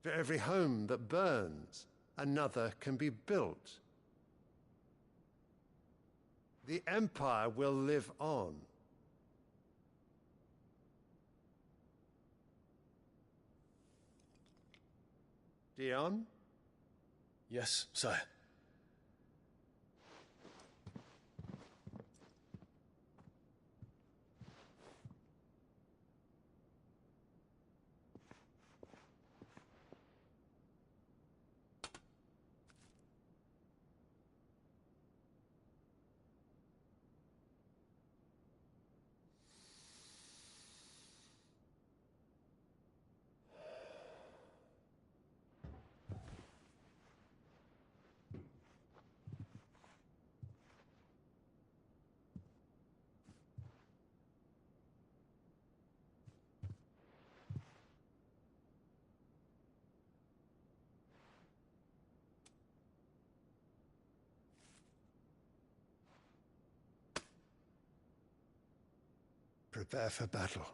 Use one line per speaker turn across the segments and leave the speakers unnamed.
For every home that burns, another can be built. The Empire will live on. Dion?
Yes, sire.
Prepare for battle.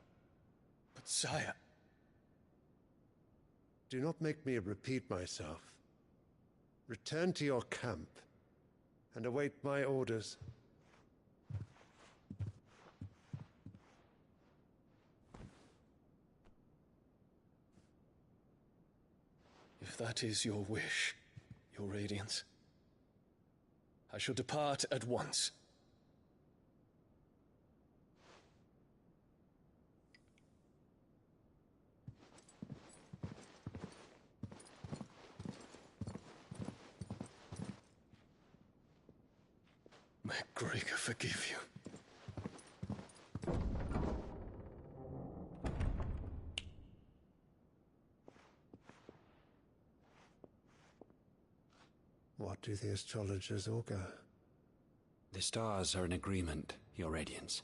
But sire...
Do not make me repeat myself. Return to your camp and await my orders.
If that is your wish, Your Radiance, I shall depart at once. May Gregor forgive you.
What do the astrologers augur?
The stars are in agreement, Your Radiance.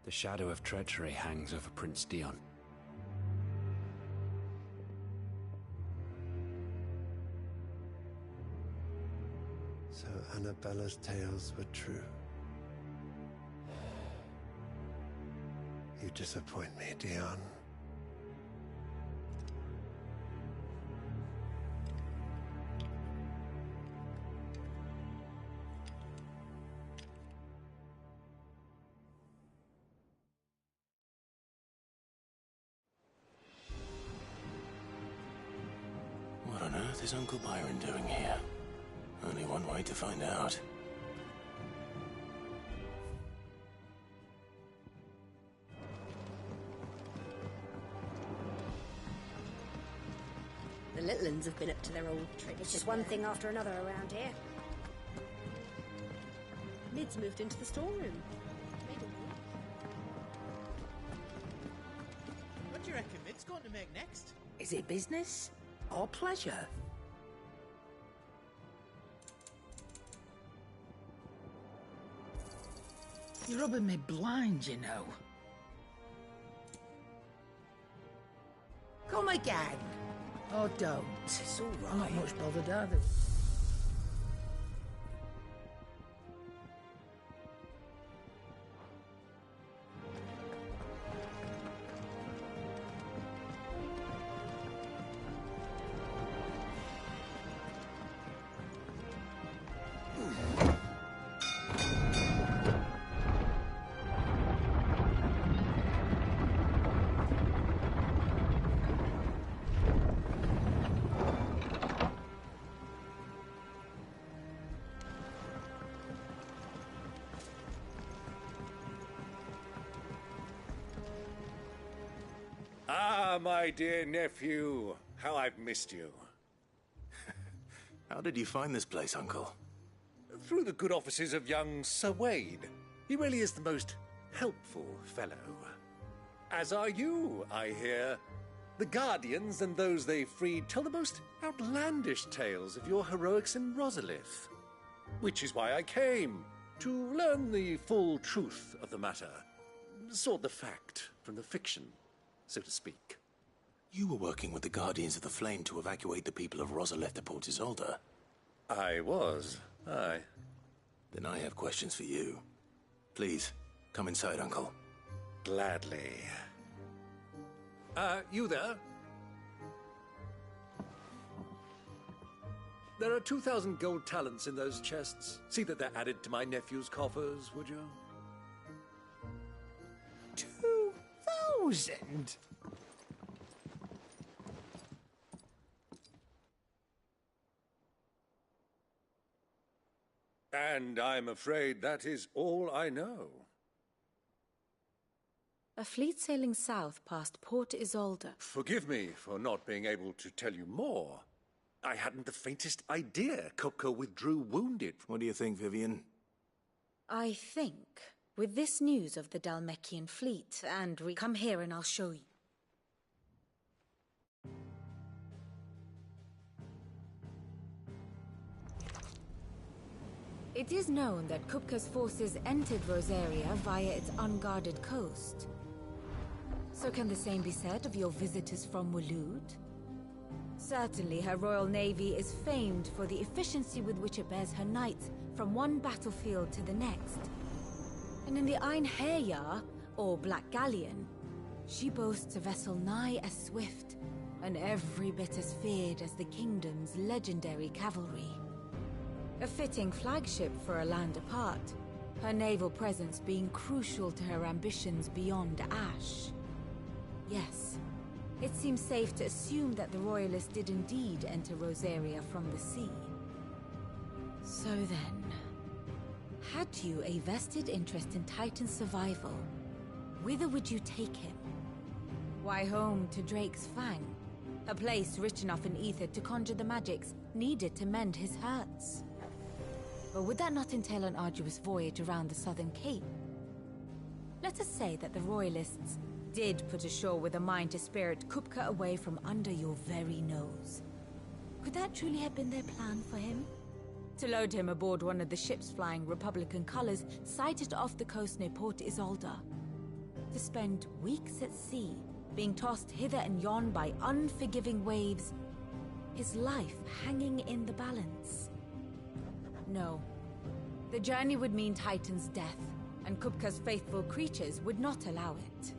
The shadow of treachery hangs over Prince Dion.
So Annabella's tales were true. You disappoint me, Dion.
What on earth is Uncle Byron doing here? Only one way to find out.
The little uns have been up to their old tricks.
It's just one thing after another around here.
Mid's moved into the storeroom.
What do you reckon Mid's going to make next?
Is it business or pleasure? You're rubbing me blind, you know. Come again. Or don't.
It's all right.
I'm not much bothered either.
Ah, my dear nephew, how I've missed you.
How did you find this place, Uncle?
Through the good offices of young Sir Wade. He really is the most helpful fellow. As are you, I hear. The Guardians and those they freed tell the most outlandish tales of your heroics in Rosalith. Which is why I came, to learn the full truth of the matter. Sort the fact from the fiction, so to speak.
You were working with the Guardians of the Flame to evacuate the people of Rosalith to Port Isolde.
I was, aye.
Then I have questions for you. Please, come inside, Uncle.
Gladly. You there? There are 2,000 gold talents in those chests. See that they're added to my nephew's coffers, would you?
2,000?
And I'm afraid that is all I know.
A fleet sailing south past Port Isolde.
Forgive me for not being able to tell you more. I hadn't the faintest idea Kupka withdrew wounded.
What do you think, Vivian?
I think, with this news of the Dalmekian fleet, and we come here and I'll show you. It is known that Kupka's forces entered Rosaria via its unguarded coast. So can the same be said of your visitors from Waloed? Certainly her royal navy is famed for the efficiency with which it bears her knights from one battlefield to the next. And in the Einherjar, or Black Galleon, she boasts a vessel nigh as swift and every bit as feared as the kingdom's legendary cavalry. A fitting flagship for a land apart, her naval presence being crucial to her ambitions beyond Ash. Yes, it seems safe to assume that the Royalists did indeed enter Rosaria from the sea. So then, had you a vested interest in Titan's survival, whither would you take him? Why, home to Drake's Fang, a place rich enough in ether to conjure the magics needed to mend his hurts. But would that not entail an arduous voyage around the southern cape? Let us say that the Royalists did put ashore with a mind to spirit Kupka away from under your very nose. Could that truly have been their plan for him? To load him aboard one of the ships flying Republican colors sighted off the coast near Port Isolde. To spend weeks at sea, being tossed hither and yon by unforgiving waves, his life hanging in the balance. No. The journey would mean Titan's death, and Kupka's faithful creatures would not allow it.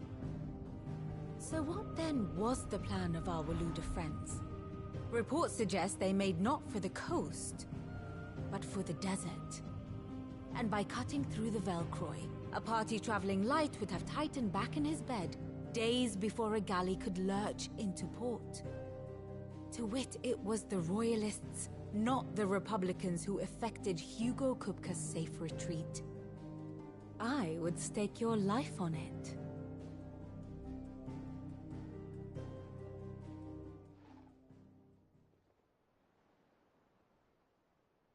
So what then was the plan of our Waluda friends? Reports suggest they made not for the coast, but for the desert. And by cutting through the Velcroy, a party traveling light would have Titan back in his bed days before a galley could lurch into port. To wit, it was the Royalists, not the Republicans, who effected Hugo Kupka's safe retreat. I would stake your life on it.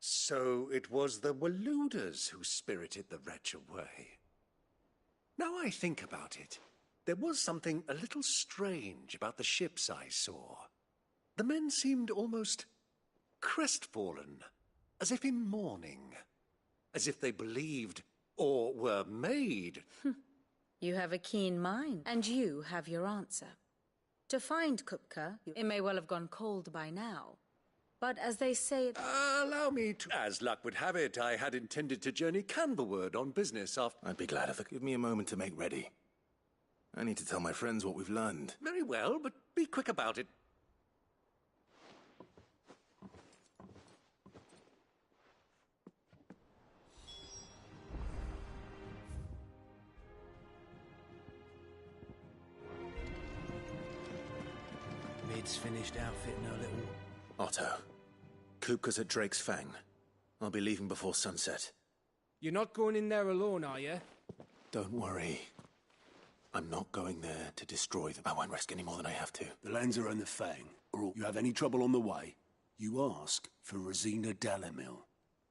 So it was the Waludas who spirited the wretch away. Now I think about it, there was something a little strange about the ships I saw. The men seemed almost crestfallen, as if in mourning, as if they believed, or were made.
You have a keen mind, and you have your answer. To find Kupka, it may well have gone cold by now. But as they say...
Allow me to... As luck would have it, I had intended to journey Canberward on business after...
I'd be glad if it give me a moment to make ready. I need to tell my friends what we've learned.
Very well, but be quick about it.
Mid's finished outfitting her little...
Otto, Kupka's at Drake's Fang. I'll be leaving before sunset.
You're not going in there alone, are you?
Don't worry. I'm not going there to destroy them. I won't risk any more than I have to.
The lands are in the Fang, or you have any trouble on the way, you ask for Rosina Dalamil.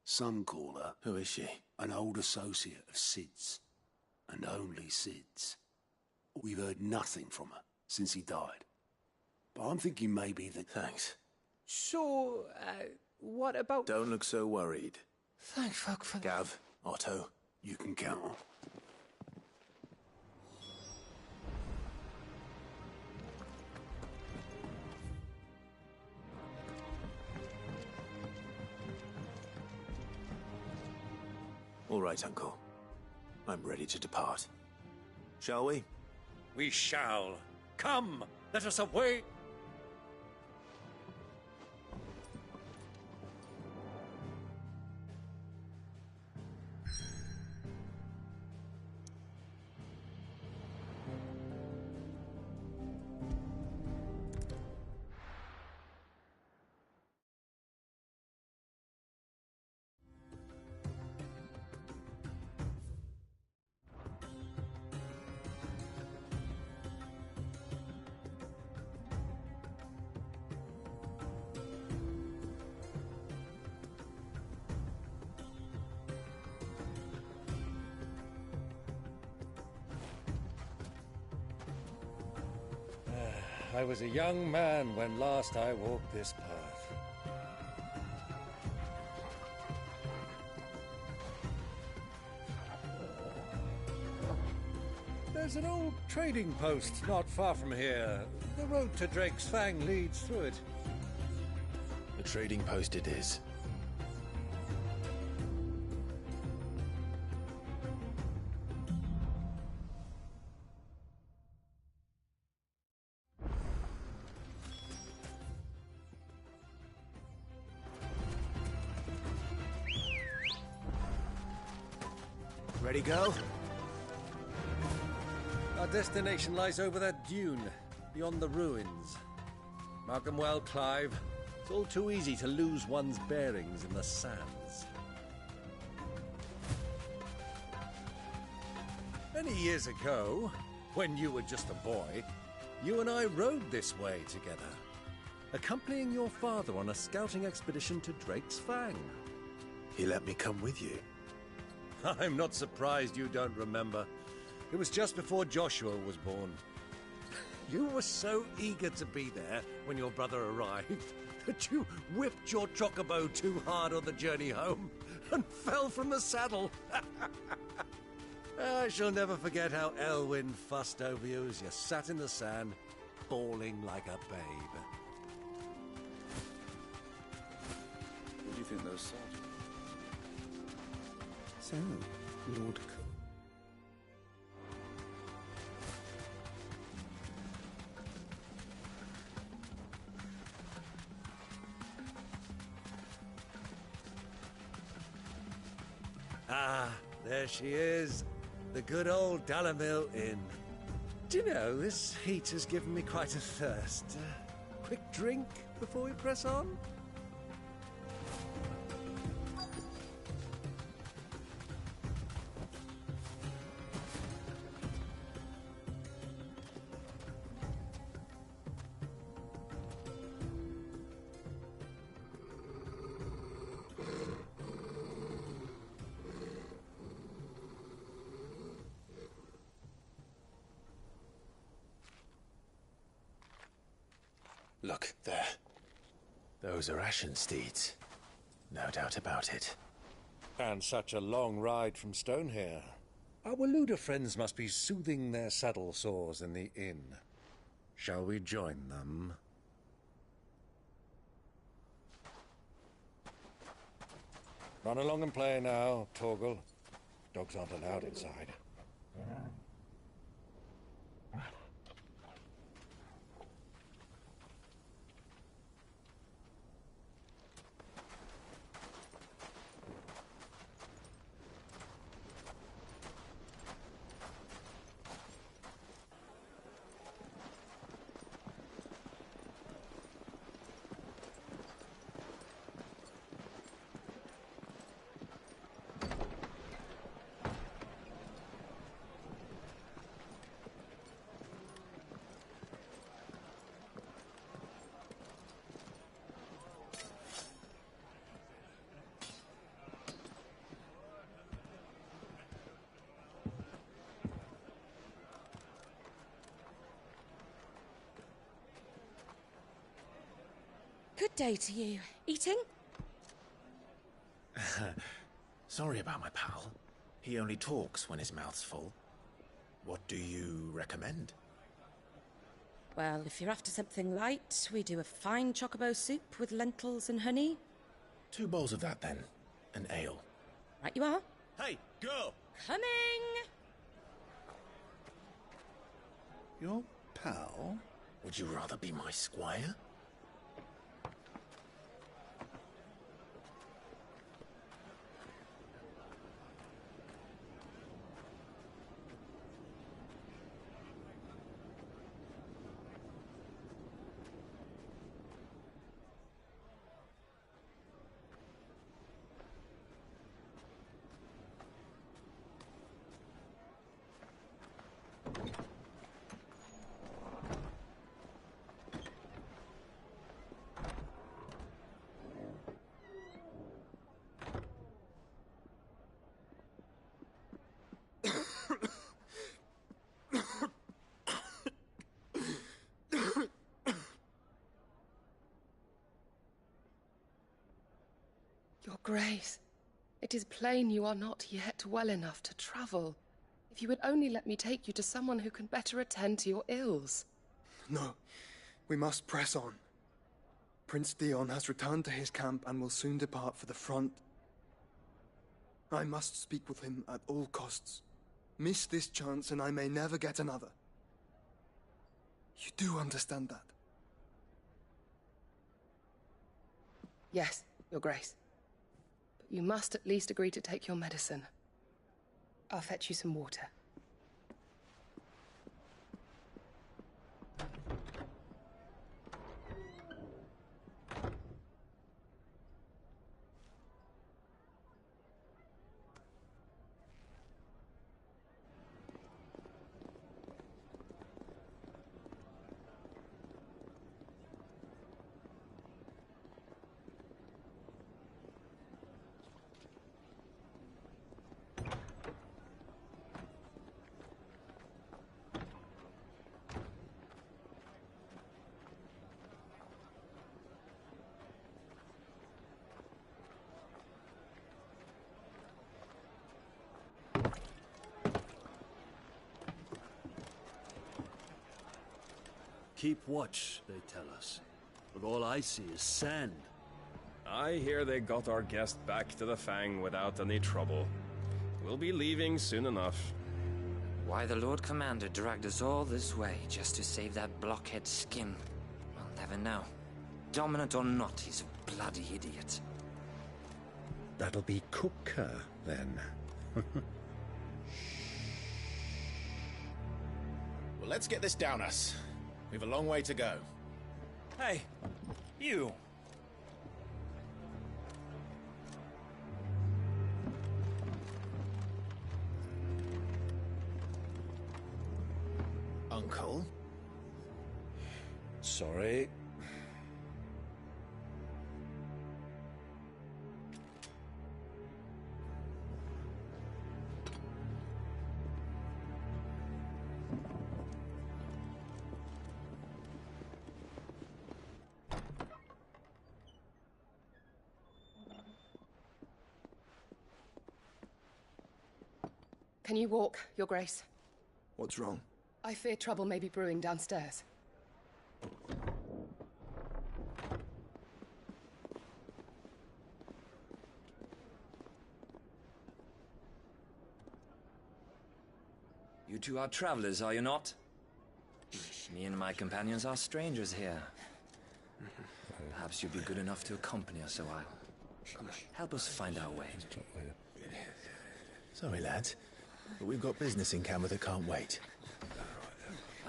Some call her...
Who is she?
An old associate of Sid's. And only Sid's. We've heard nothing from her since he died. But I'm thinking maybe that...
Thanks.
So, what about...
Don't look so worried.
Thank fuck for...
Gav, Otto,
you can count on.
All right, Uncle. I'm ready to depart. Shall we?
We shall. Come, let us away. I was a young man when last I walked this path. There's an old trading post not far from here. The road to Drake's Fang leads through it.
The trading post it is.
Ready, go?
Our destination lies over that dune, beyond the ruins. Mark 'em well, Clive. It's all too easy to lose one's bearings in the sands. Many years ago, when you were just a boy, you and I rode this way together, accompanying your father on a scouting expedition to Drake's Fang.
He let me come with you.
I'm not surprised you don't remember. It was just before Joshua was born. You were so eager to be there when your brother arrived that you whipped your chocobo too hard on the journey home and fell from the saddle. I shall never forget how Elwyn fussed over you as you sat in the sand, bawling like a babe.
What do you think those soldiers?
So, Lord
Ah, there she is. The good old Dalamil Inn. Do you know, this heat has given me quite a thirst. Quick drink before we press on?
Look, there. Those are ashen steeds. No doubt about it.
And such a long ride from Stonehere. Our Waluda friends must be soothing their saddle sores in the inn. Shall we join them? Run along and play now, Torgal. Dogs aren't allowed inside.
Good day to you. Eating?
Sorry about my pal. He only talks when his mouth's full. What do you recommend?
Well, if you're after something light, we do a fine chocobo soup with lentils and honey.
2 bowls of that, then. An ale.
Right you are.
Hey, girl!
Coming!
Your pal? Would you rather be my squire?
Your Grace, it is plain you are not yet well enough to travel. If you would only let me take you to someone who can better attend to your ills.
No, we must press on. Prince Dion has returned to his camp and will soon depart for the front. I must speak with him at all costs. Miss this chance and I may never get another. You do understand that?
Yes, Your Grace. But you must at least agree to take your medicine. I'll fetch you some water.
Keep watch, they tell us. But all I see is sand.
I hear they got our guest back to the Fang without any trouble. We'll be leaving soon enough.
Why the Lord Commander dragged us all this way just to save that blockhead's skin, I'll never know. Dominant or not, he's a bloody idiot.
That'll be Cooker, then.
Well, let's get this down us. We've a long way to go.
Hey, you!
Uncle?
Sorry.
Can you walk, Your Grace?
What's wrong?
I fear trouble may be brewing downstairs.
You two are travelers, are you not? Me and my companions are strangers here. Perhaps you'd be good enough to accompany us a while. Help us find our way.
Sorry, lads, but we've got business in camera that can't wait.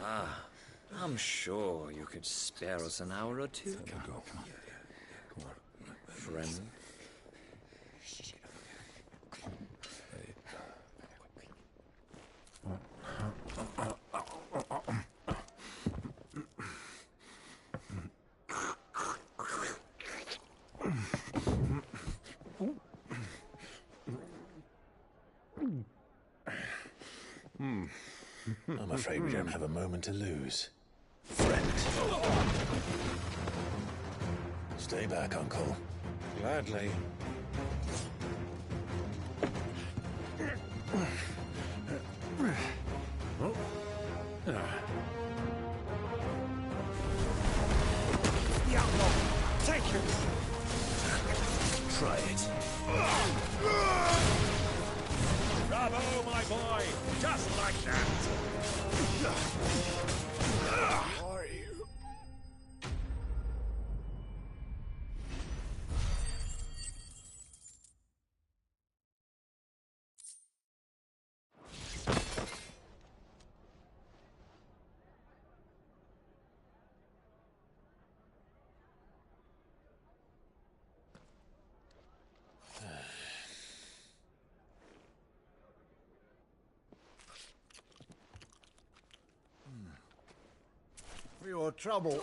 Ah, I'm sure you could spare us an hour or two.
Come on.
Friend.
I'm afraid we don't have a moment to lose. Friend. Stay back, Uncle.
Gladly.
Take it! Try it.
Bravo, my boy! Just like that!
Are you?
For your trouble.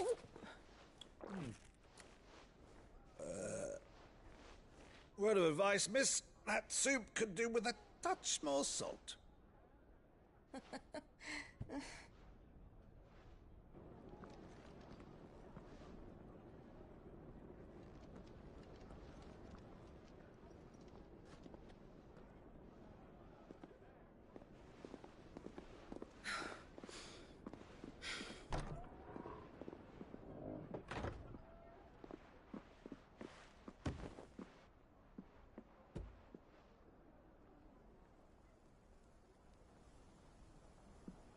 Word of advice, miss. That soup could do with a touch more salt.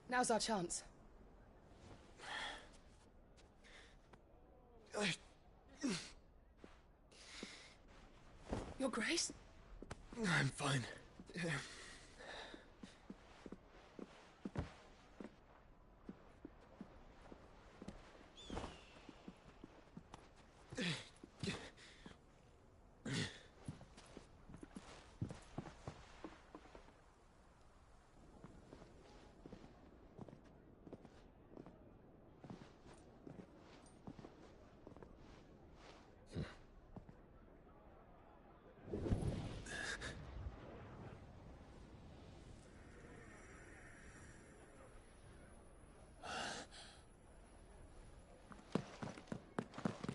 Now's our chance. Your Grace?
I'm fine.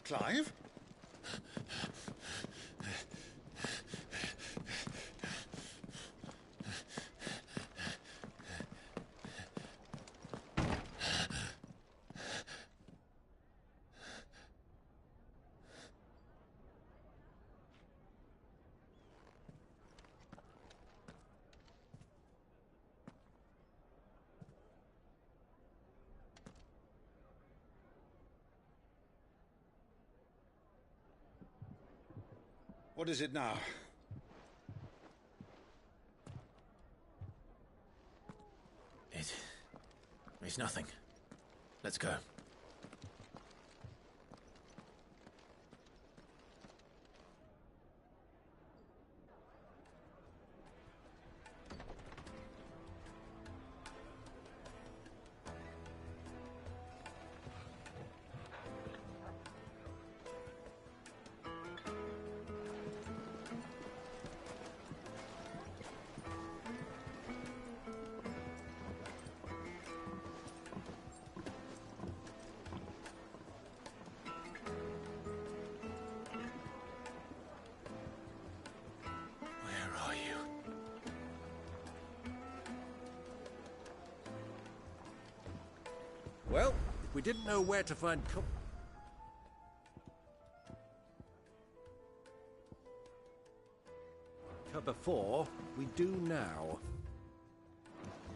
Clive?
What is it now?
It's nothing. Let's go.
Well, if we didn't know where to find before, we do now.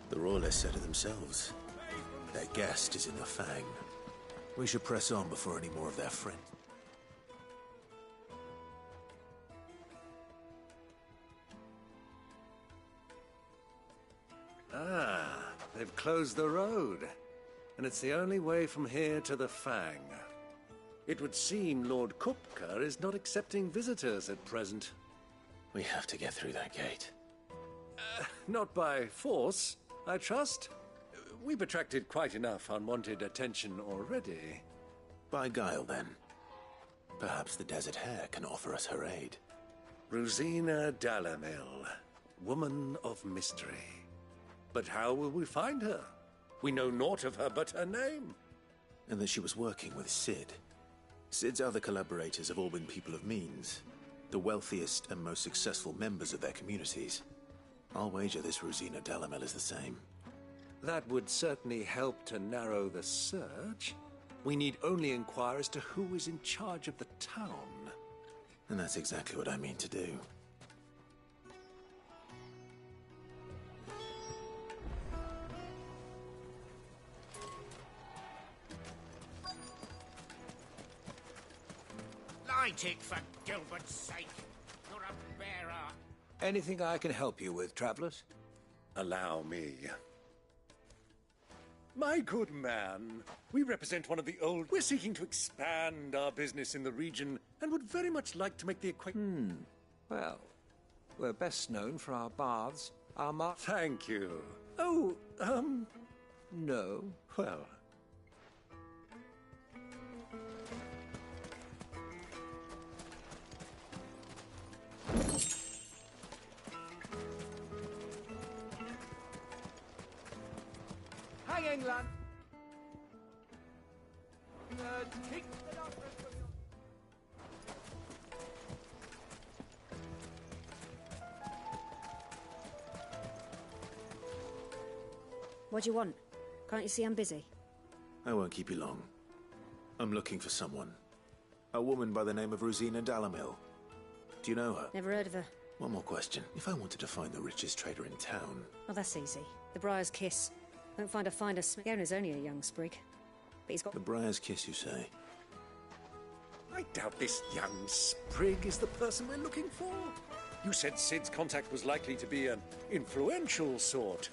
The Royalists said it themselves. Their guest is in the Fang. We should press on before any more of their friends.
Ah, they've closed the road. And it's the only way from here to the Fang. It would seem Lord Kupka is not accepting visitors at present.
We have to get through that gate.
Not by force, I trust. We've attracted quite enough unwanted attention already.
By guile, then. Perhaps the Desert Hare can offer us her aid.
Rosina Dalamil, woman of mystery. But how will we find her? We know naught of her but her name.
And that she was working with Sid. Sid's other collaborators have all been people of means, the wealthiest and most successful members of their communities. I'll wager this Rosina Dalamel is the same.
That would certainly help to narrow the search. We need only inquire as to who is in charge of the town.
And that's exactly what I mean to do.
Light it, for Gilbert's sake. You're a bearer.
Anything I can help you with, travelers? Allow me. My good man, we represent one of the old... We're seeking to expand our business in the region and would very much like to make the acquaintance...
Well, we're best known for our baths, our
Thank you. Oh,
no.
Well...
Hang England!
What do you want? Can't you see I'm busy?
I won't keep you long. I'm looking for someone. A woman by the name of Rosina Dalamil. Do you know her?
Never heard of her.
One more question. If I wanted to find the richest trader in town...
Well, that's easy. The Briar's Kiss. Won't find a finer Scaren's only a young sprig. But he's got...
The Briar's Kiss, you say?
I doubt this young sprig is the person we're looking for. You said Sid's contact was likely to be an influential sort.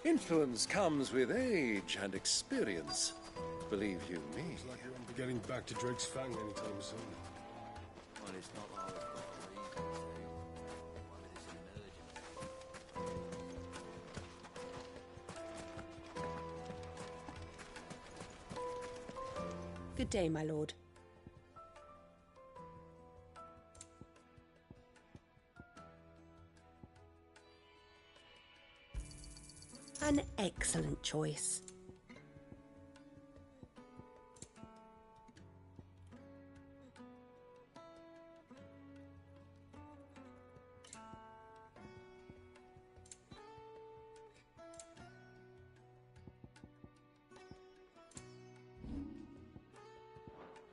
Influence comes with age and experience. Believe you me.
Looks like we won't be getting back to Drake's Fang anytime soon.
Well, it's not like we've got a reason to. Well, it's an emergency.
Good day, my lord. An excellent choice.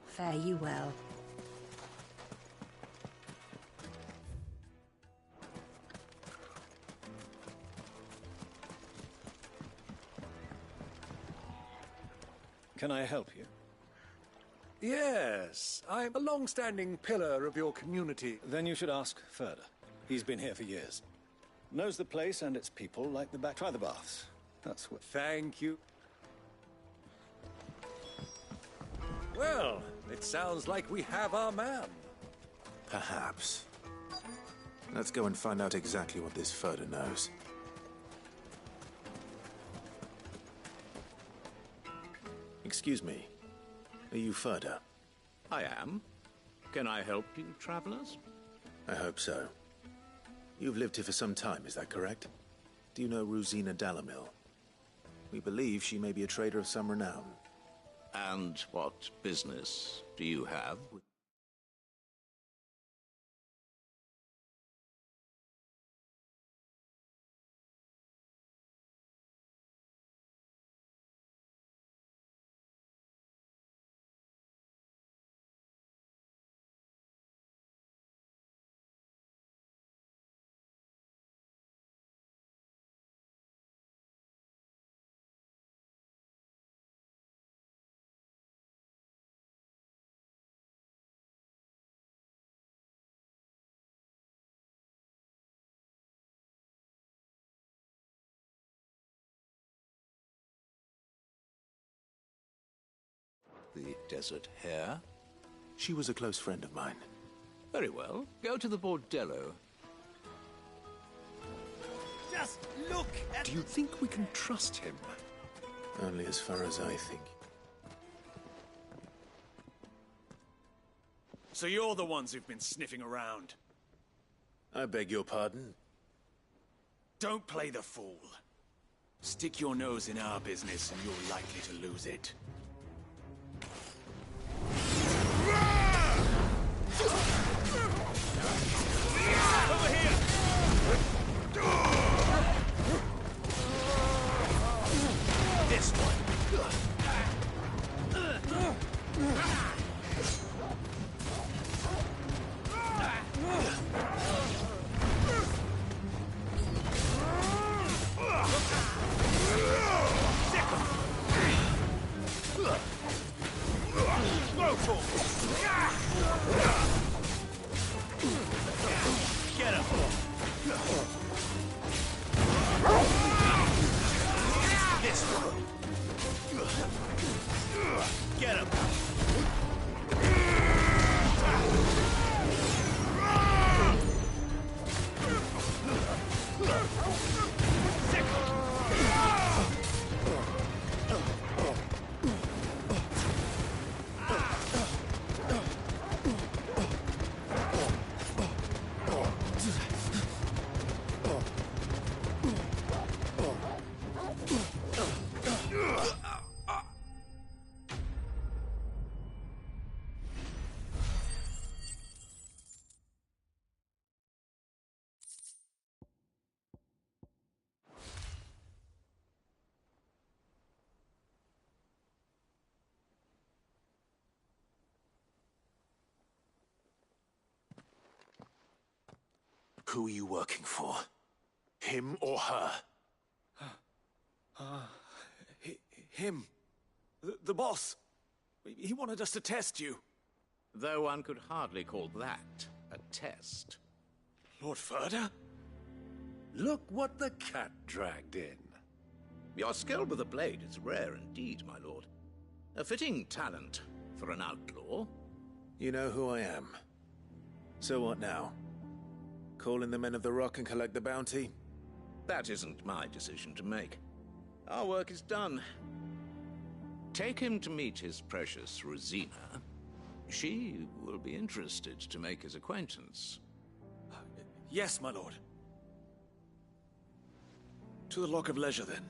Fare you well.
Can I help you?
Yes, I'm a long-standing pillar of your community.
Then you should ask further. He's been here for years. Knows the place and its people like the back. Try the baths. That's what...
Thank you. Well, it sounds like we have our man.
Perhaps. Let's go and find out exactly what this Furder knows. Excuse me. Are you Furder?
I am. Can I help you, travelers?
I hope so. You've lived here for some time, is that correct? Do you know Rosina Dalamil? We believe she may be a trader of some renown.
And what business do you have with... the Desert Hare?
She was a close friend of mine.
Very well. Go to the bordello.
Just look at... Do you think we can trust him?
Only as far as I think.
So you're the ones who've been sniffing around?
I beg your pardon?
Don't play the fool. Stick your nose in our business and you're likely to lose it. Over here! This one. Get him! This one. Get him!
Who are you working for? Him or her?
Him. The boss. He wanted us to test you.
Though one could hardly call that a test.
Lord Ferda?
Look what the cat dragged in.
Your skill with the blade is rare indeed, my lord. A fitting talent for an outlaw.
You know who I am. So what now? Call in the Men of the Rock and collect the bounty?
That isn't my decision to make. Our work is done. Take him to meet his precious Rosina. She will be interested to make his acquaintance.
Yes, my lord. To the Lock of Leisure, then.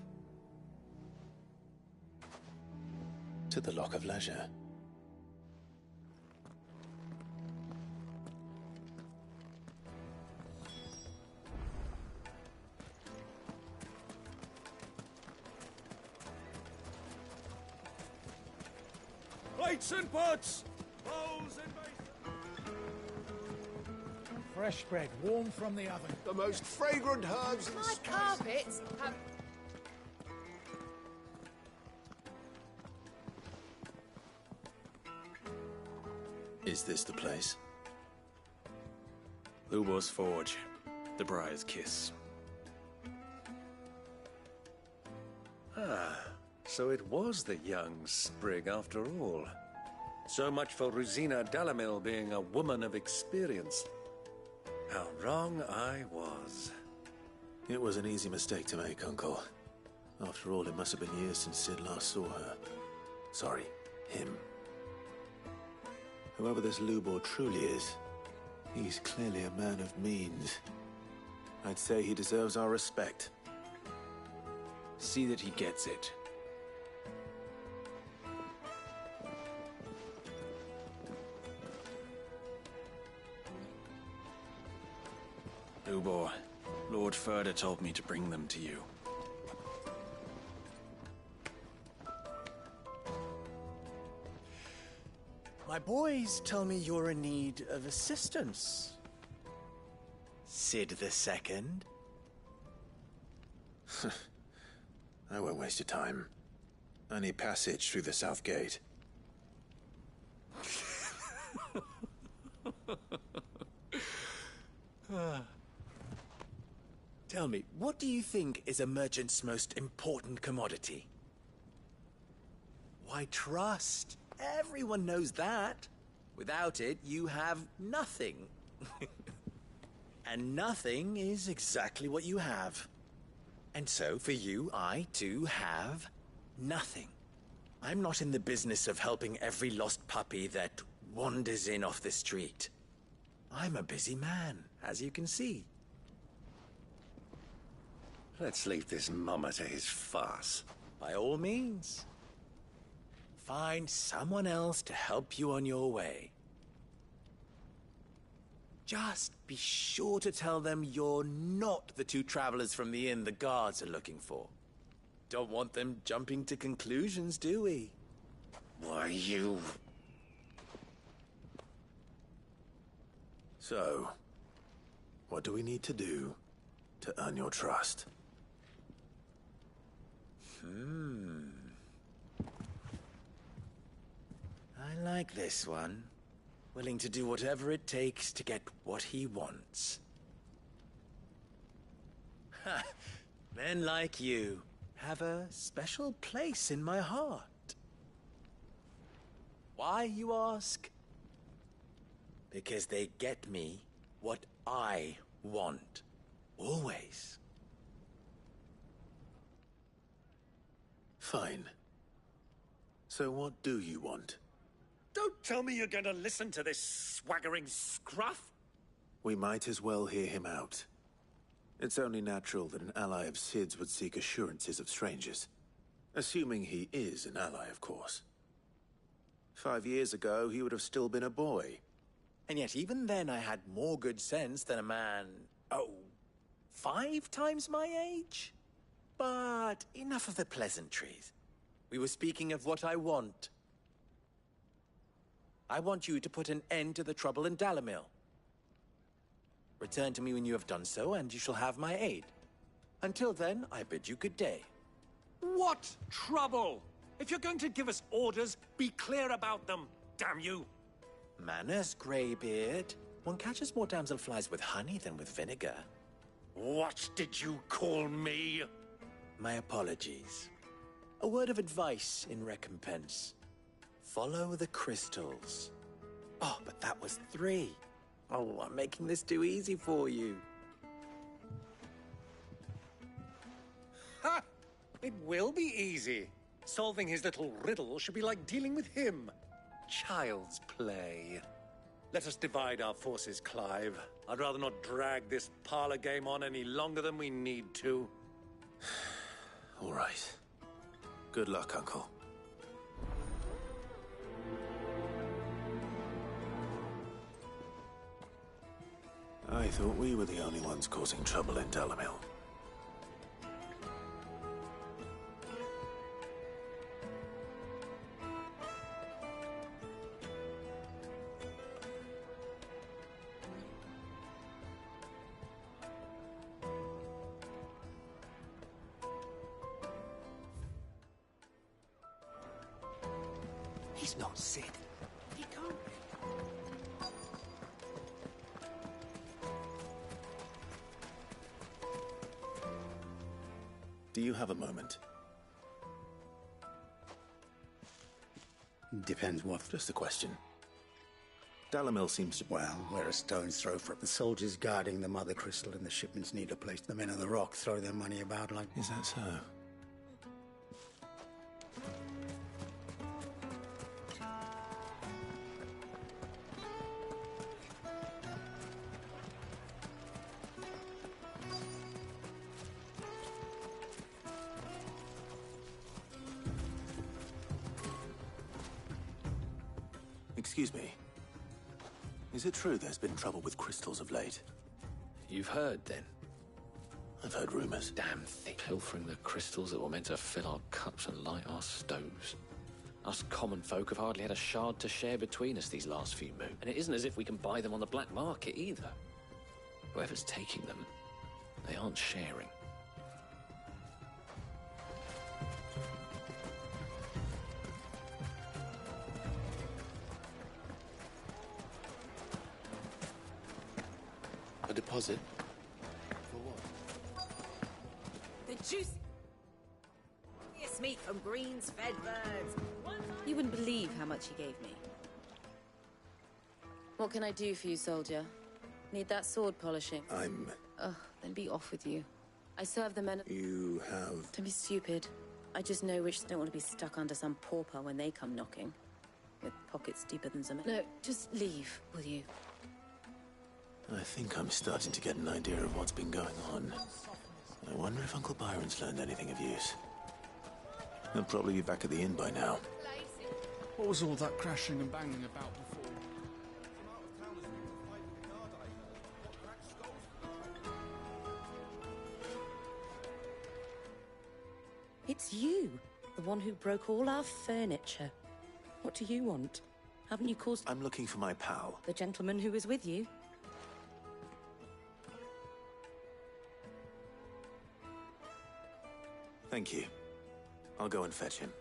To the Lock of Leisure.
Plates and pots! Bowls and basins!
Fresh bread, warm from the oven.
The most fragrant herbs and
My carpets have...
Is this the place?
Lubor's Forge. The Briar's Kiss.
Ah, so it was the young sprig after all. So much for Rosina Dalamil being a woman of experience. How wrong I was.
It was an easy mistake to make, Uncle. After all, it must have been years since Sid last saw her. Sorry, him. Whoever this Lubor truly is, he's clearly a man of means. I'd say he deserves our respect.
See that he gets it. Lubor, Lord Ferda told me to bring them to you.
My boys tell me you're in need of assistance. Sid the Second?
I won't waste your time. I need passage through the south gate.
Tell me, what do you think is a merchant's most important commodity? Why, trust. Everyone knows that. Without it, you have nothing. And nothing is exactly what you have. And so, for you, I, too, have nothing. I'm not in the business of helping every lost puppy that wanders in off the street. I'm a busy man, as you can see.
Let's leave this mummer to his farce.
By all means. Find someone else to help you on your way. Just be sure to tell them you're not the two travelers from the inn the guards are looking for. Don't want them jumping to conclusions, do we?
Why, you...
So, what do we need to do to earn your trust?
I like this one. Willing to do whatever it takes to get what he wants. Ha! Men like you have a special place in my heart. Why, you ask? Because they get me what I want. Always.
Fine. So what do you want?
Don't tell me you're going to listen to this swaggering scruff!
We might as well hear him out. It's only natural that an ally of Sid's would seek assurances of strangers. Assuming he is an ally, of course. 5 years ago, he would have still been a boy.
And yet even then I had more good sense than a man, 5 times my age? But enough of the pleasantries. We were speaking of what I want. I want you to put an end to the trouble in Dalamil. Return to me when you have done so, and you shall have my aid. Until then, I bid you good day.
What trouble? If you're going to give us orders, be clear about them, damn you!
Manners, Greybeard. One catches more damselflies with honey than with vinegar.
What did you call me?
My apologies. A word of advice in recompense. Follow the crystals. Oh, but that was 3. Oh, I'm making this too easy for you.
Ha! It will be easy. Solving his little riddle should be like dealing with him. Child's play. Let us divide our forces, Clive. I'd rather not drag this parlor game on any longer than we need to.
All right. Good luck, Uncle. I thought we were the only ones causing trouble in Dalamil.
He's not Sid. He can't be.
Do you have a moment?
Depends what.
Just a question. Dalamil seems to...
Well, we're a stone's throw from the soldiers guarding the mother crystal, and the shipments need a place. The men of the rock throw their money about like...
Is that so? Excuse me. Is it true there's been trouble with crystals of late?
You've heard, then?
I've heard rumors.
Damn thing. Pilfering the crystals that were meant to fill our cups and light our stoves. Us common folk have hardly had a shard to share between us these last few moons. And it isn't as if we can buy them on the black market, either. Whoever's taking them, they aren't sharing. A deposit?
For what?
The juicy meat from greens-fed birds.
You wouldn't believe how much he gave me. What can I do for you, soldier? Need that sword polishing? Ugh, then be off with you. I serve the men...
You have...
Don't be stupid. I just know which don't want to be stuck under some pauper when they come knocking. With pockets deeper than some... No, just leave, will you?
I think I'm starting to get an idea of what's been going on. I wonder if Uncle Byron's learned anything of use. He'll probably be back at the inn by now.
What was all that crashing and banging about before?
It's you, the one who broke all our furniture. What do you want? Haven't you caused...
I'm looking for my pal.
The gentleman who was with you?
Thank you. I'll go and fetch him.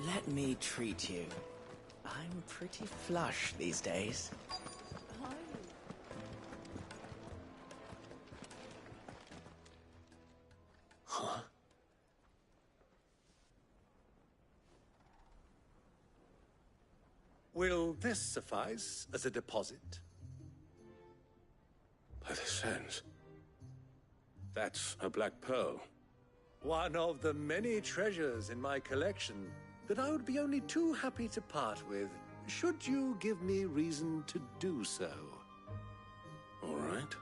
Let me treat you. I'm pretty flush these days.
Will this suffice as a deposit?
By the sands. That's a black pearl.
One of the many treasures in my collection that I would be only too happy to part with, should you give me reason to do so.
All right.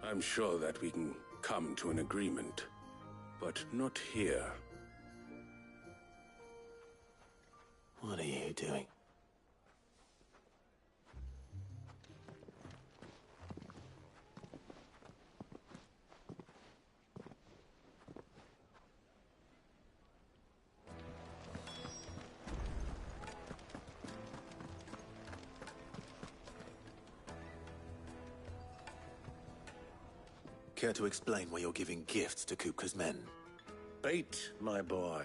I'm sure that we can come to an agreement, but not here.
What are you doing? Care to explain why you're giving gifts to Kupka's men?
Bait, my boy.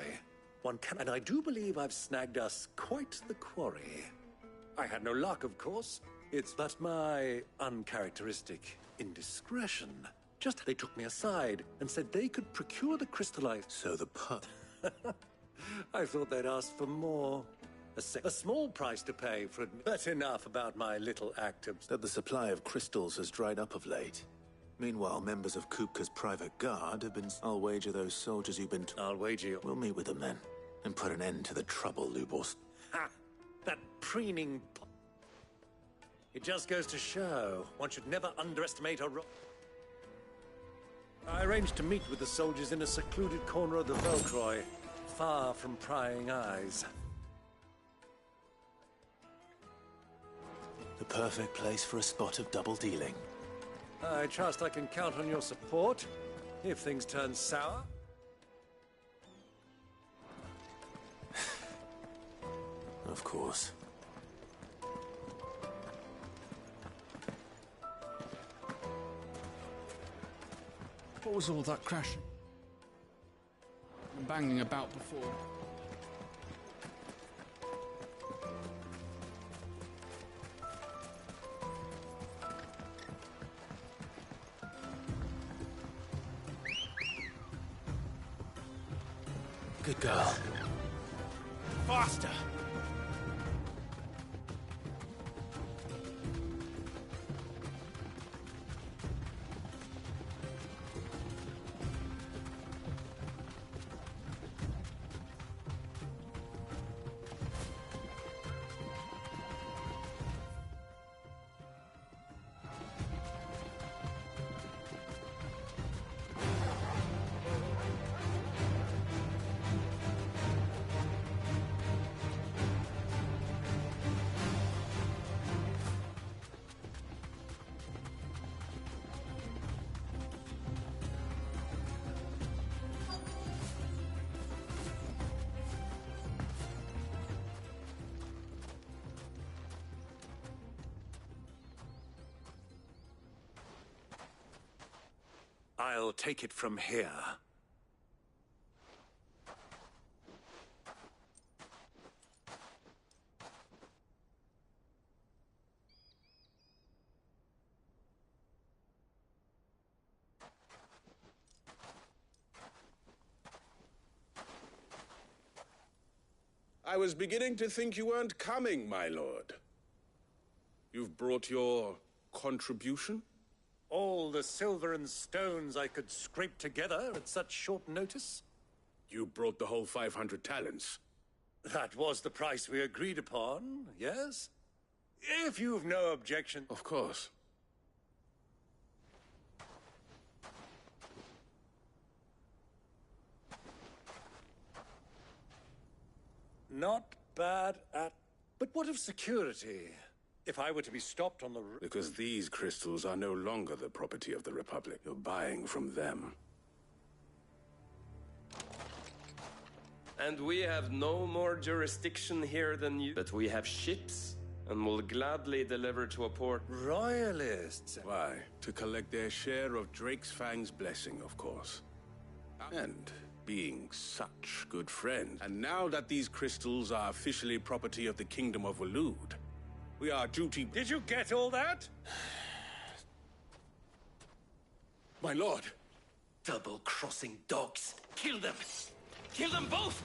One can, and I do believe I've snagged us quite the quarry. I had no luck, of course. It's but my uncharacteristic indiscretion. Just they took me aside and said they could procure the crystallite.
So the pup.
I thought they'd ask for more. A small price to pay for it, but enough about my little act of...
That the supply of crystals has dried up of late. Meanwhile, members of Kupka's private guard have been... I'll wager those soldiers you've been...
I'll wager...
We'll meet with them then, and put an end to the trouble, Lubos.
Ha! That preening... It just goes to show, one should never underestimate a... I arranged to meet with the soldiers in a secluded corner of the Velcroy, far from prying eyes.
The perfect place for a spot of double dealing.
I trust I can count on your support, if things turn sour.
Of course.
What was all that crashing and banging about before?
Good girl.
Faster!
I'll take it from here.
I was beginning to think you weren't coming, my lord. You've brought your contribution?
All the silver and stones I could scrape together at such short notice?
You brought the whole 500 talents.
That was the price we agreed upon, yes? If you've no objection...
Of course.
Not bad at... But what of security? If I were to be stopped on the...
Because these crystals are no longer the property of the Republic. You're buying from them.
And we have no more jurisdiction here than you. But we have ships, and will gladly deliver to a port.
Royalists?
Why? To collect their share of Drake's Fang's blessing, of course. And being such good friends. And now that these crystals are officially property of the Kingdom of Waloed, we are duty...
Did you get all that?
My lord!
Double-crossing dogs! Kill them! Kill them both!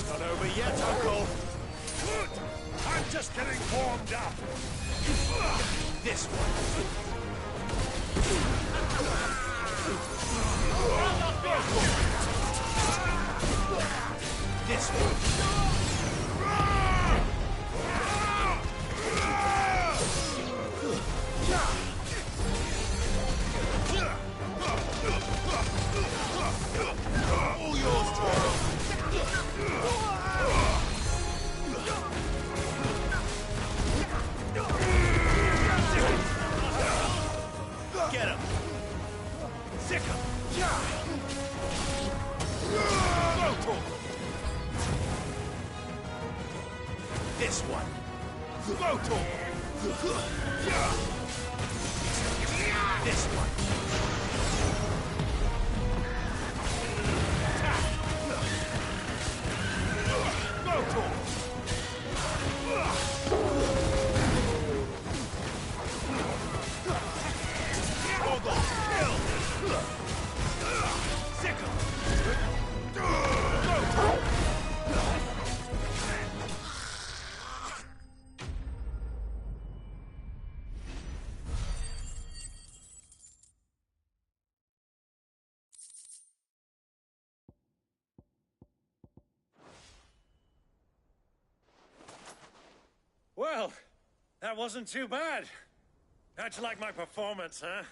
Not over yet, Uncle. Good. I'm just getting warmed up. This one. This one. All yours, Toro. Get him! Sick him! This one! This one! Well, that wasn't too bad. How'd you like my performance, huh?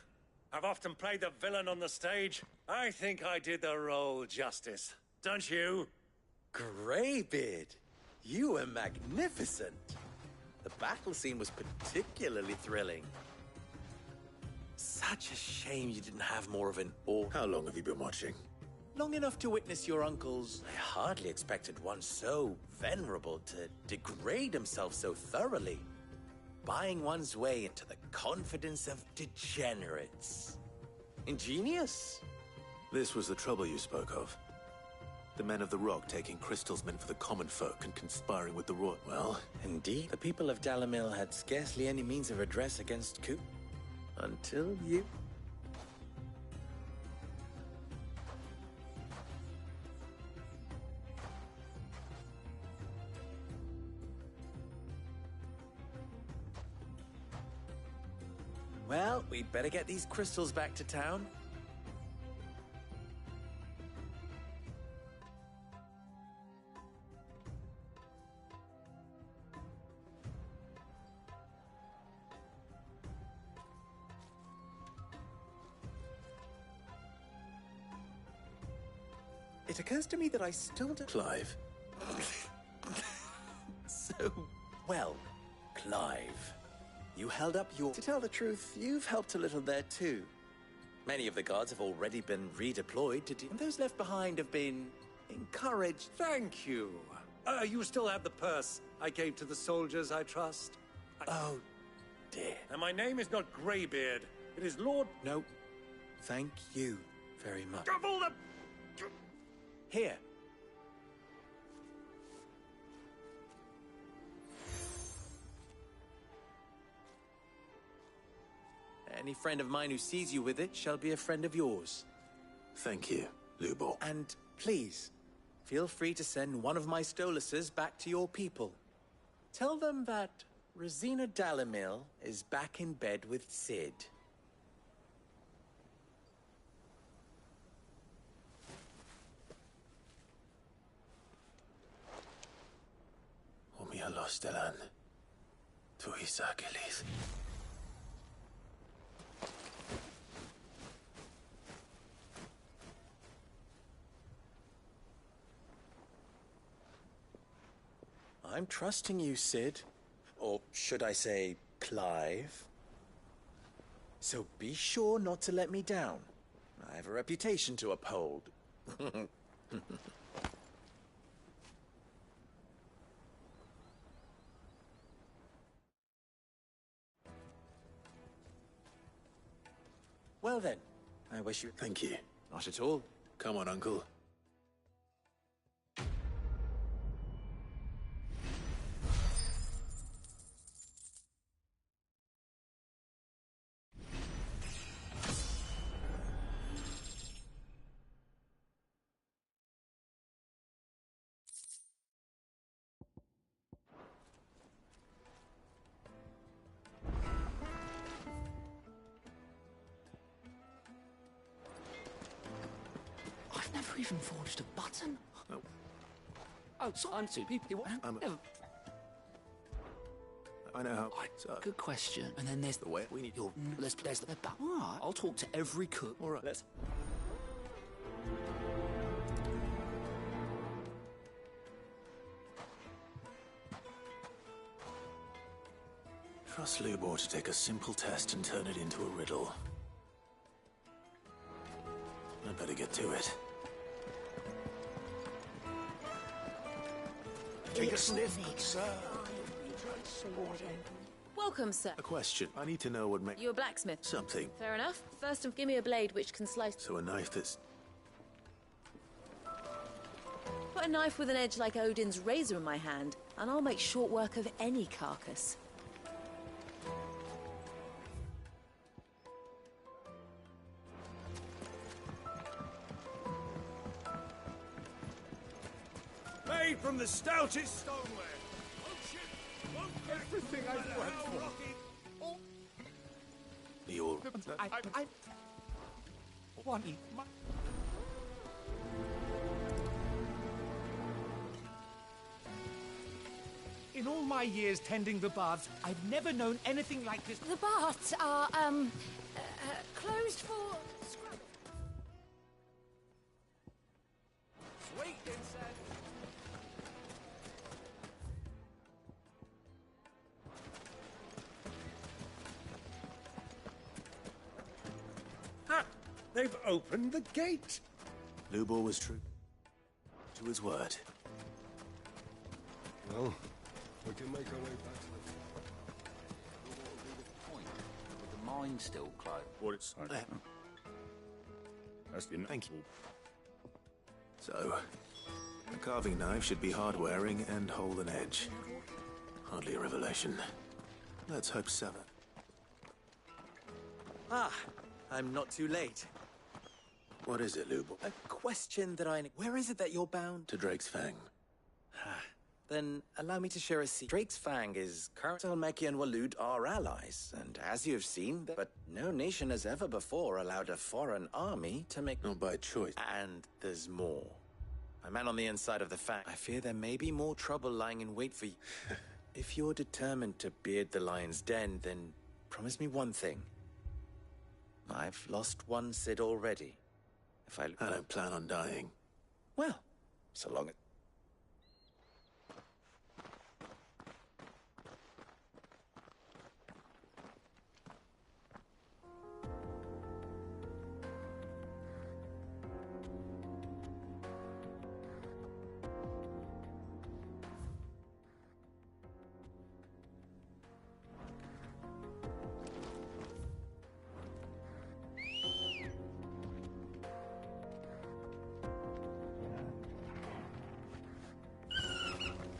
I've often played the villain on the stage. I think I did the role justice. Don't you?
Greybeard, you were magnificent. The battle scene was particularly thrilling. Such a shame you didn't have more of an awe.
How long have you been watching?
Long enough to witness your uncle's... I hardly expected one so venerable to degrade himself so thoroughly. Buying one's way into the confidence of degenerates. Ingenious.
This was the trouble you spoke of. The men of the Rock taking Crystal's men for the common folk and conspiring with the Royal. Well,
Indeed, the people of Dalamil had scarcely any means of redress against coup. Until you... Well, we'd better get these crystals back to town. It occurs to me that I still don't...
Clive.
So, well, Clive. You held up your... To tell the truth, you've helped a little there too. Many of the guards have already been redeployed to... And those left behind have been encouraged.
Thank you. You still have the purse I gave to the soldiers, I trust?
Oh, dear.
And my name is not Greybeard. It is Lord...
No. Thank you very much.
Of all the...
Here. Any friend of mine who sees you with it shall be a friend of yours.
Thank you, Lubo.
And please, feel free to send one of my Stoluses back to your people. Tell them that Rosina Dalamil is back in bed with Sid.
Umia Lostelan. Tuisa Kelis.
I'm trusting you, Sid. Or should I say, Clive? So be sure not to let me down. I have a reputation to uphold. Well then, I wish you...
Thank you.
Not at all.
Come on, Uncle.
never even forged a button.
Oh.
Oh, so I'm two people.
I know how.
Good question. And then there's
the way we need.
There's the bed back. All right. I'll talk to every cook.
All right. Let's. Trust Lubor to take a simple test and turn it into a riddle. I better get to it.
Take a sniff, sir.
Welcome, sir.
A question. I need to know what makes...
You a blacksmith?
Something.
Fair enough. First, give me a blade which can slice...
So a knife that's...
Put a knife with an edge like Odin's razor in my hand, and I'll make short work of any carcass.
Made from the stoutest stoneware. Everything I've worked for.
You're...
What?
In all my years tending the baths, I've never known anything like this.
The baths are, closed for scrub.
Sweet inside. Ha! They've opened the gate.
Lubor was true to his word.
Well, we can make our way back to the
Point. But the mine's still closed.
What it's... That's the...
Thank you. So, a carving knife should be hard-wearing and hold an edge. Hardly a revelation. Let's hope so.
Ah, I'm not too late.
What is it, Lubor?
A question that I... Where is it that you're bound?
To Drake's Fang.
Then allow me to share a secret. Drake's Fang is current. Talmeki and Waloed are allies, and as you have seen, but no nation has ever before allowed a foreign army to make...
Not by choice.
And there's more. A man on the inside of the Fang. I fear there may be more trouble lying in wait for you. If you're determined to beard the lion's den, then promise me one thing. I've lost one Cid already. If I
don't plan on dying.
Well, so long as...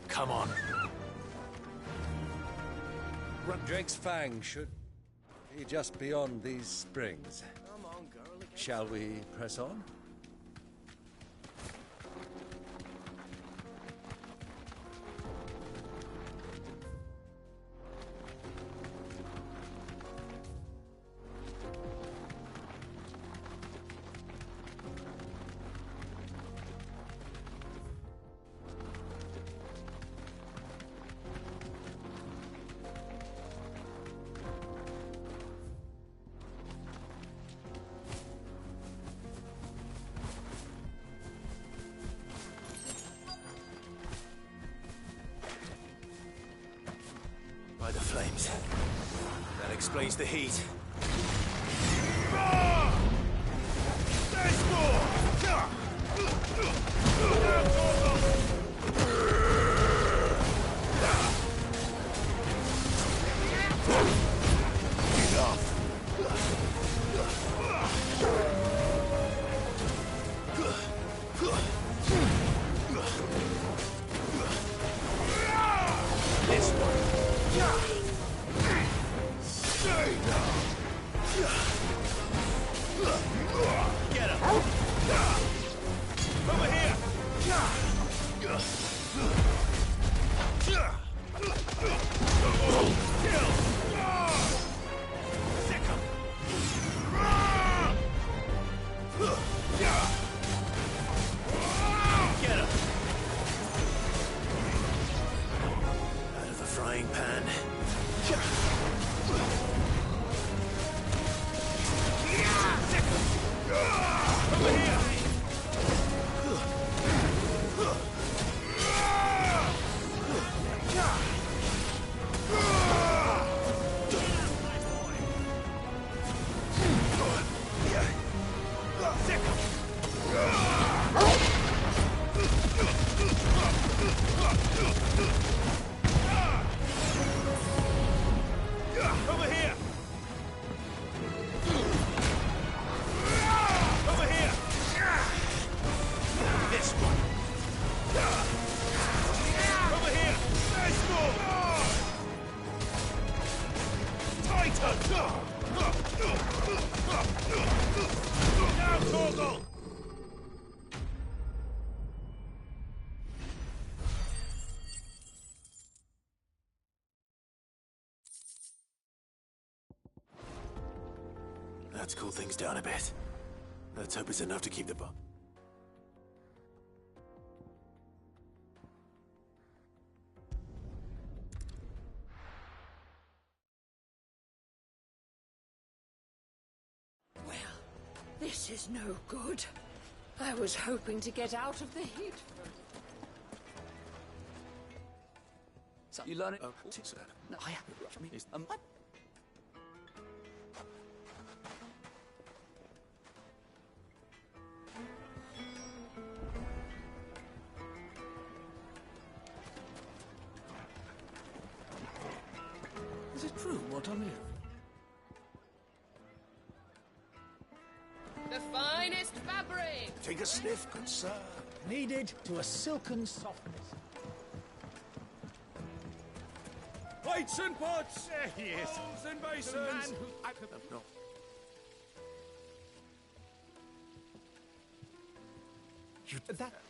Come on.
Drake's Fang should be just beyond these springs.
Come on, girl.
Shall we press on?
By the flames. That explains the heat.
There's more!
This one.
Get him! Over here! Kill! Sick him!
That's cooled things down a bit. Let's hope it's enough to keep the bar.
Well, this is no good. I was hoping to get out of the heat.
So you learn it?
Oh, sir.
No, I have.
Is it true what I'm hearing?
The finest fabric!
Take a sniff, good sir. Kneaded to a silken softness.
Plates and pots!
There he is.
Bowls and
The man
basins!
who...
No.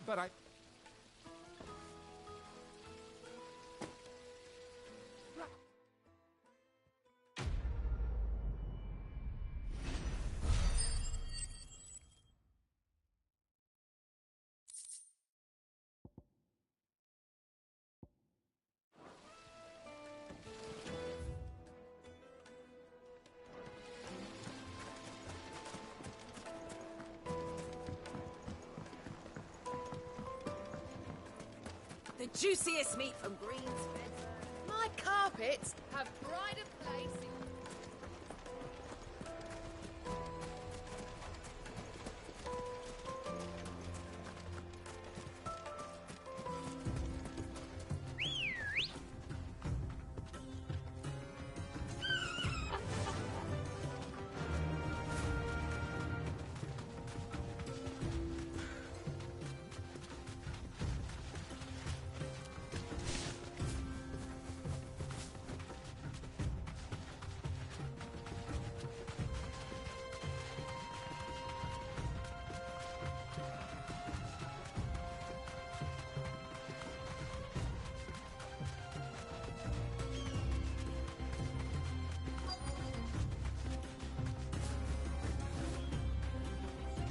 But I...
The juiciest meat from Green's Bed.
My carpets have pride of place in...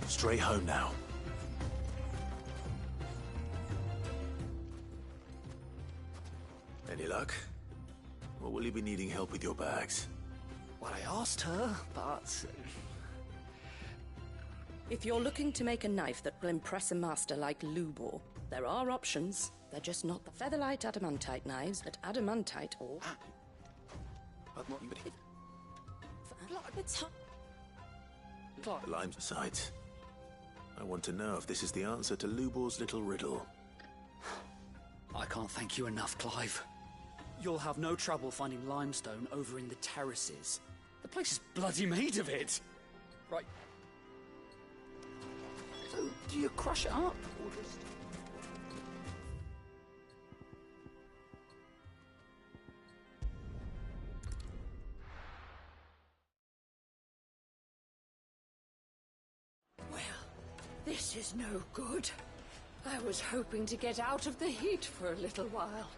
Straight home now. Any luck? Or will you be needing help with your bags?
Well, I asked her, but...
If you're looking to make a knife that will impress a master like Lubor, there are options. They're just not the featherlight adamantite knives at adamantite or...
Lime's sides. I want to know if this is the answer to Lubor's little riddle.
I can't thank you enough, Clive. You'll have no trouble finding limestone over in the terraces. The place is bloody made of it. Right. So, do you crush it up, or just...
This is no good. I was hoping to get out of the heat for a little while.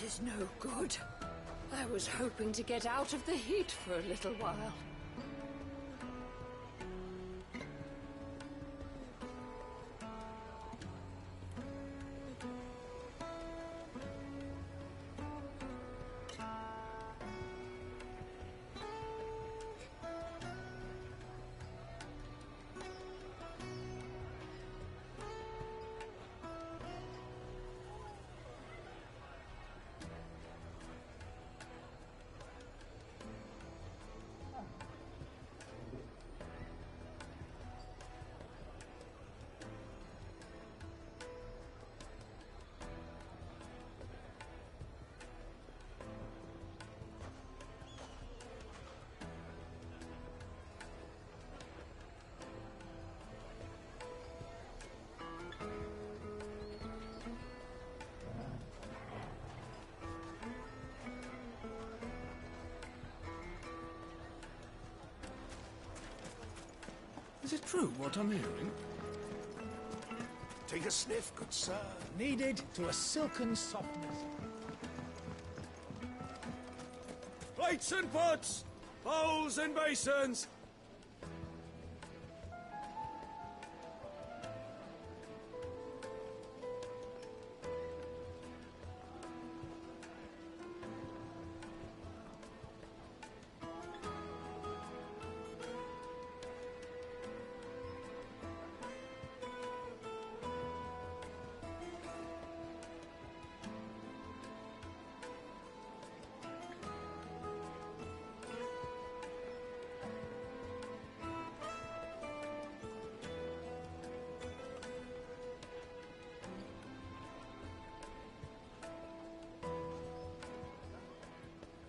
This is no good. I was hoping to get out of the heat for a little while.
Is it true what I'm hearing?
Take a sniff, good sir. Kneaded to a silken softness.
Plates and pots! Bowls and basins!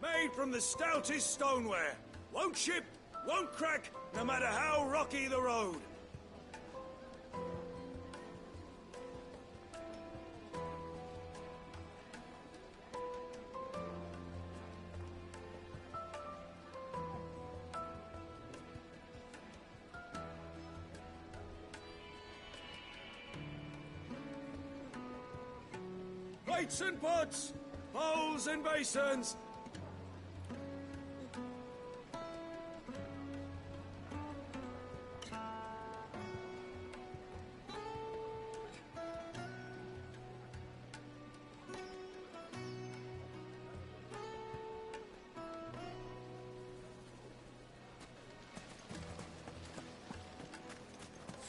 Made from the stoutest stoneware. Won't chip, won't crack, no matter how rocky the road. Plates and pots, bowls and basins.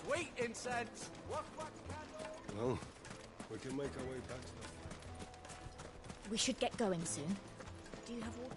Sweet incense! Wax candle!
Well, we can make our way back to the...
We should get going soon. Do you have water?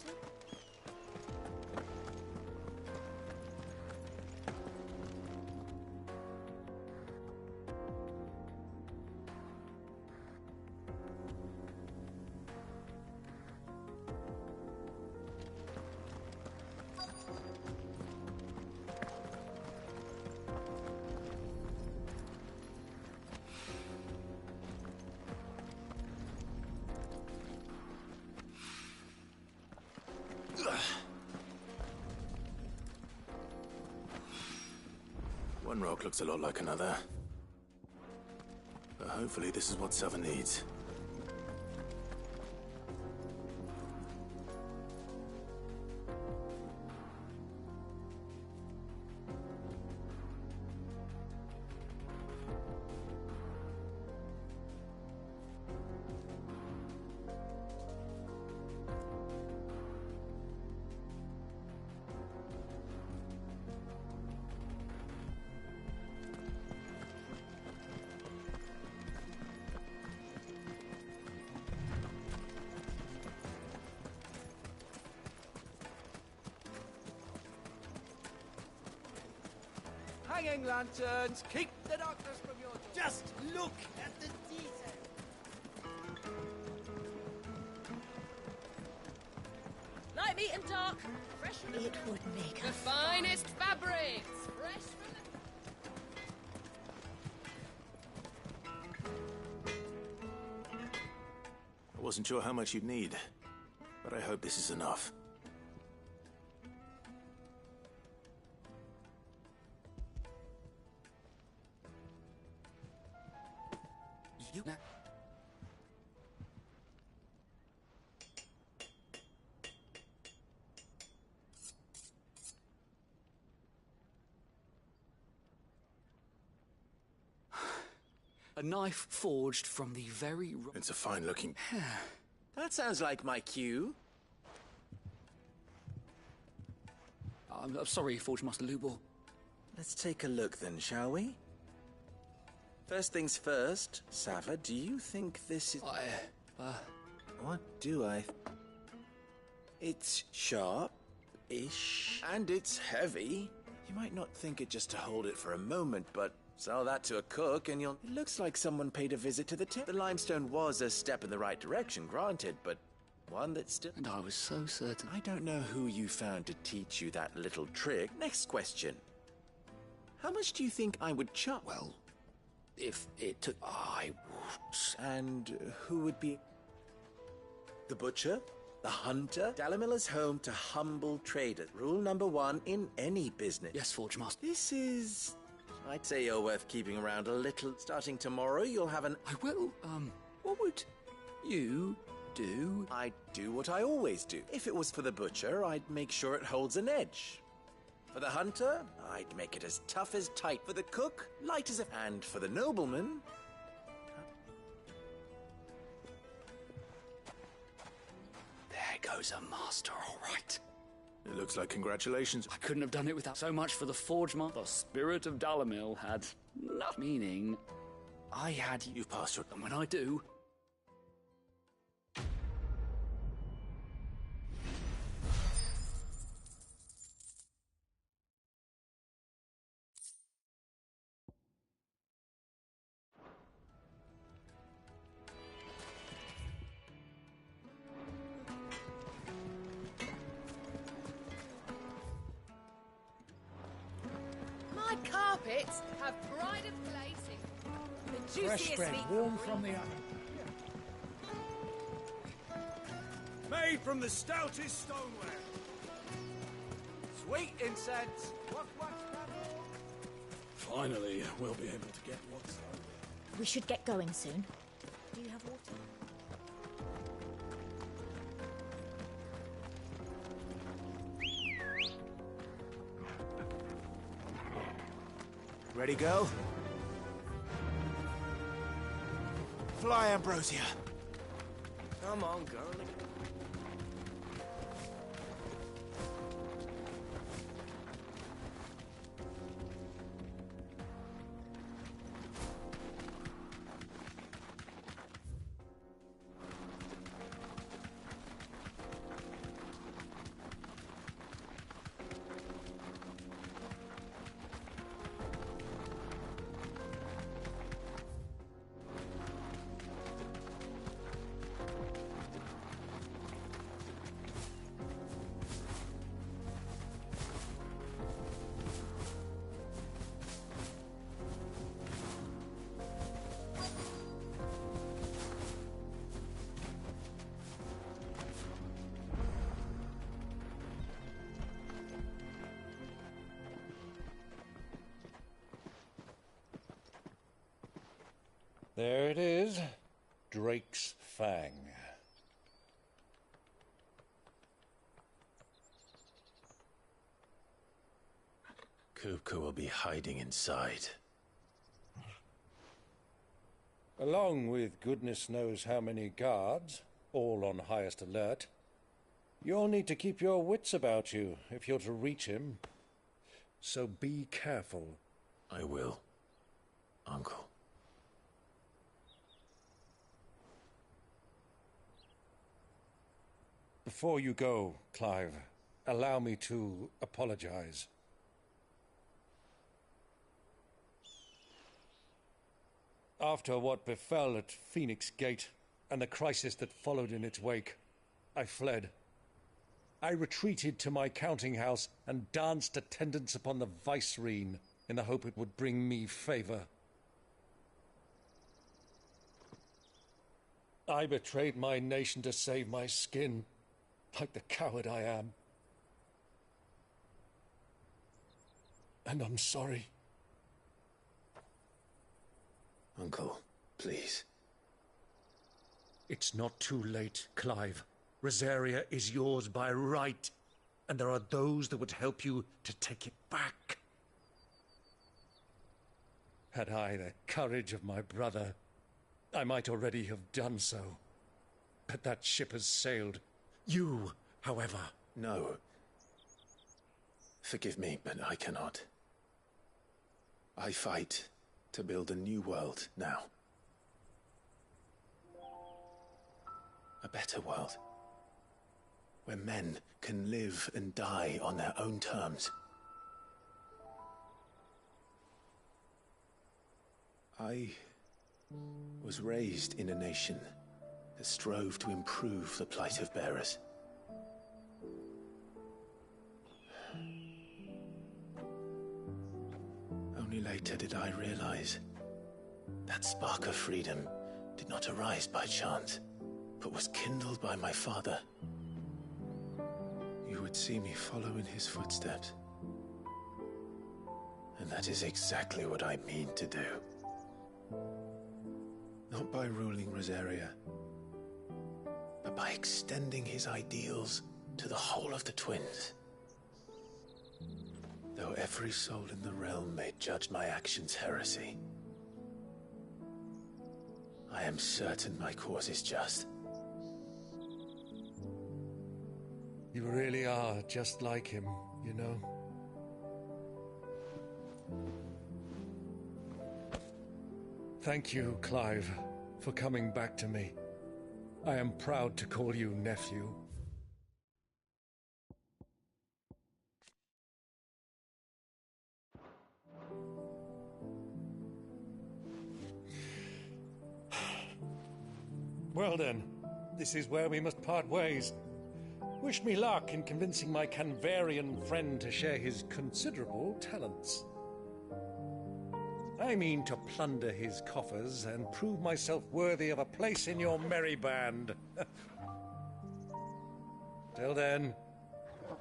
One rock looks a lot like another. But hopefully this is what Southern needs.
Hanging lanterns, keep the darkness from your door. Just look at the detail.
Light, meat and dark. Fresh from
It would make
the finest fabrics. Fresh from
I wasn't sure how much you'd need, but I hope this is enough.
A knife forged from the very...
It's a fine-looking...
That sounds like my cue.
I'm sorry, Forge Master Lubor.
Let's take a look then, shall we? First things first, Sava, do you think this is... What do I... It's sharp-ish, and it's heavy. You might not think it just to hold it for a moment, but sell that to a cook and you'll... It looks like someone paid a visit to the tip. The limestone was a step in the right direction, granted, but one that still...
And I was so certain.
I don't know who you found to teach you that little trick. Next question. How much do you think I would charge?
Well, if it took... I would...
And who would be... The butcher? The hunter? Dalamilla's home to humble traders. Rule number 1 in any business.
Yes, Forge Master.
This is... I'd say you're worth keeping around a little. Starting tomorrow, you'll have an...
I will, what would you do?
I'd do what I always do. If it was for the butcher, I'd make sure it holds an edge. For the hunter, I'd make it as tough as tight. For the cook, light as a... And for the nobleman...
There goes a master, all right.
It looks like congratulations.
I couldn't have done it without so much for the Forge Master. The spirit of Dalamil had enough meaning. I had you passed your... And when I do...
My carpets have pride of place in the
Fresh
juiciest
bread,
meat.
warm from the oven. Made from the stoutest stoneware. Sweet incense. What's
Finally, we'll be able to get what's over.
We should get going soon. Do you have water?
Ready, go? Fly, Ambrosia.
Come on, girl.
There it is. Drake's Fang.
Kupka will be hiding inside.
Along with goodness knows how many guards, all on highest alert. You'll need to keep your wits about you if you're to reach him. So be careful.
I will, Uncle.
Before you go, Clive, allow me to apologize. After what befell at Phoenix Gate and the crisis that followed in its wake, I fled. I retreated to my counting house and danced attendance upon the vicereine in the hope it would bring me favor. I betrayed my nation to save my skin, like the coward I am. And I'm sorry.
Uncle, please.
It's not too late, Clive. Rosaria is yours by right, and there are those that would help you to take it back. Had I the courage of my brother, I might already have done so. But that ship has sailed. You, however...
No. Forgive me, but I cannot. I fight to build a new world now. A better world. Where men can live and die on their own terms. I was raised in a nation that strove to improve the plight of bearers. Only later did I realize that spark of freedom did not arise by chance, but was kindled by my father. You would see me follow in his footsteps. And that is exactly what I mean to do. Not by ruling Rosaria, but by extending his ideals to the whole of the twins. Though every soul in the realm may judge my actions heresy, I am certain my cause is just.
You really are just like him, you know. Thank you, Clive, for coming back to me. I am proud to call you nephew. Well then, this is where we must part ways. Wish me luck in convincing my Canvarian friend to share his considerable talents. I mean to plunder his coffers and prove myself worthy of a place in your merry band. Till then,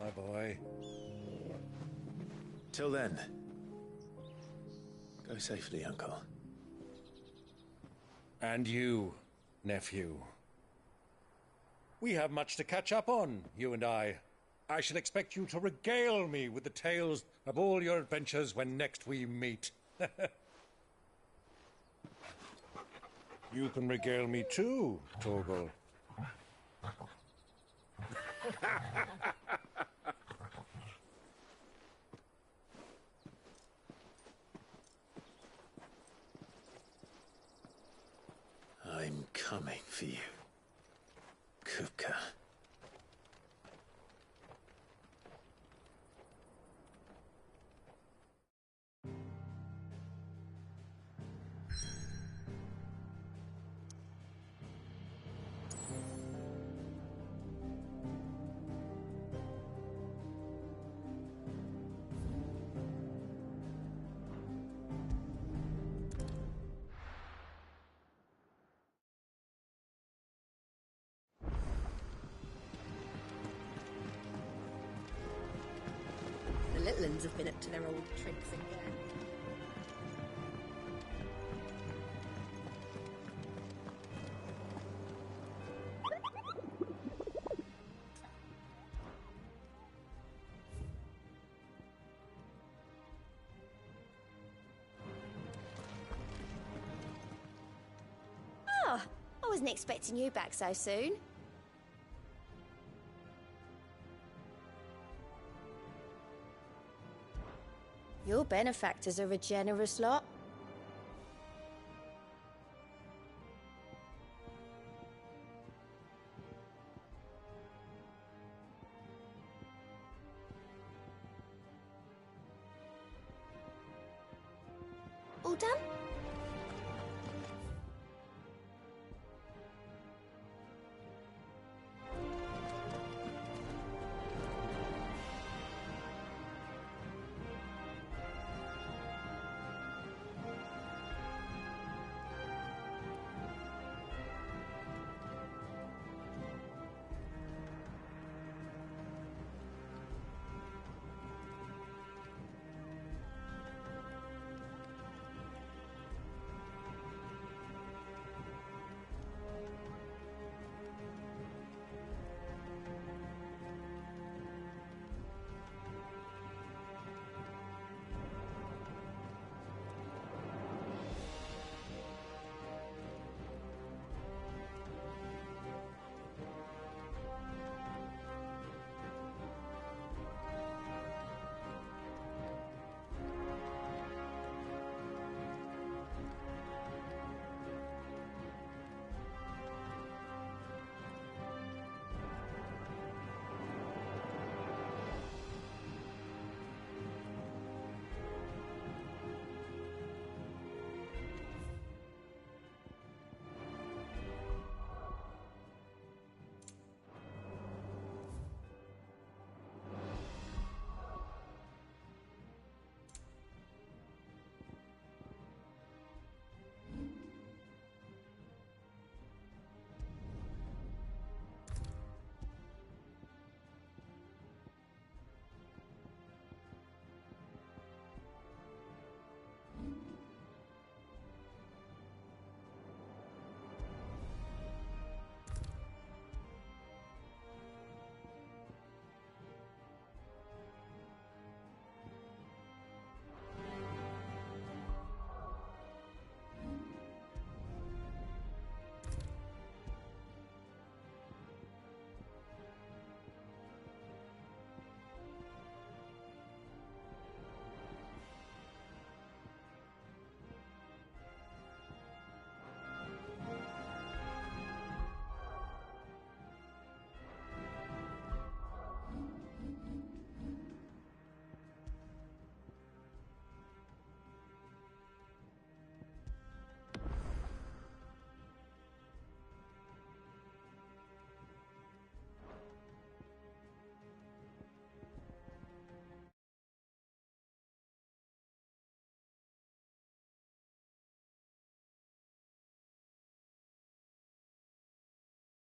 my boy.
Till then, go safely, Uncle.
And you, nephew. We have much to catch up on, you and I. I shall expect you to regale me with the tales of all your adventures when next we meet. You can regale me too, Torgal.
I'm coming for you, Kupka.
The little ones have been up to their old tricks again.
Oh, I wasn't expecting you back so soon. Your benefactors are a generous lot. All done?